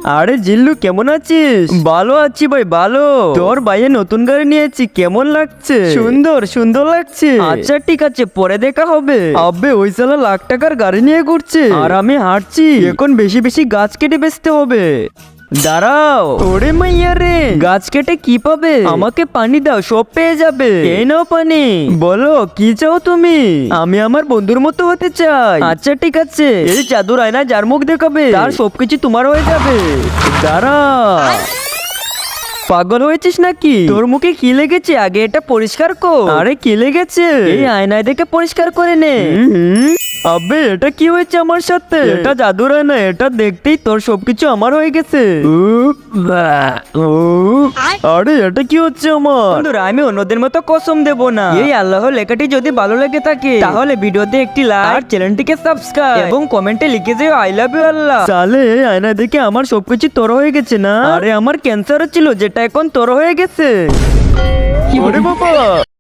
আরে জিল্লু কেমন আছিস? ভালো আছি ভাই ভালো। তোর ভাইয়ের নতুন গাড়ি নিয়েছি, কেমন লাগছে? সুন্দর সুন্দর লাগছে। আচ্ছা ঠিক আছে, পরে দেখা হবে। আবে ওই সালা লাখ টাকার গাড়ি নিয়ে ঘুরছে আর আমি হাঁটছি। এখন বেশি বেশি গাছ কেটে বেচতে হবে। দাঁড়াও, ওরে মাইয়া রে, গাছ কেটে কি পাবে? আমাকে পানি দাও, সব পেয়ে যাবে। এই নাও পানি। বলো কি চাও তুমি? আমি আমার বন্ধুর মতো হতে চাই। আচ্ছা ঠিক আছে, এই জাদুর আয়না যার মুখ দেখাবে তার সবকিছু তোমার হয়ে যাবে। দাঁড়া, পাগল হয়েছিস নাকি? তোর মুখে কি লেগেছে? আগে এটা পরিষ্কার কর। আরে কি লেগেছে? এই আয়নায় দেখে পরিষ্কার করে নে। আবে এটা কি হয়েছে আমার সাথে? এটা জাদুর আয়না, এটা দেখতেই তোর সবকিছু আমার হয়ে গেছে। আরে এটা কি হচ্ছে আমার? বন্ধুরা, আমি অন্যদের মতো কসম দেব না। এই আল্লাহর লেখাটি যদি ভালো লেগে থাকে তাহলে ভিডিওতে একটি লাইক আর চ্যানেলটিকে সাবস্ক্রাইব এবং কমেন্টে লিখে যেও আই লাভ ইউ আল্লাহ। সালে আয়না দেখে আমার সবকিছু তোর হয়ে গেছে না? আরে আমার ক্যান্সার ছিল যেটা এখন তোর হয়ে গেছে। ওরে বাবা।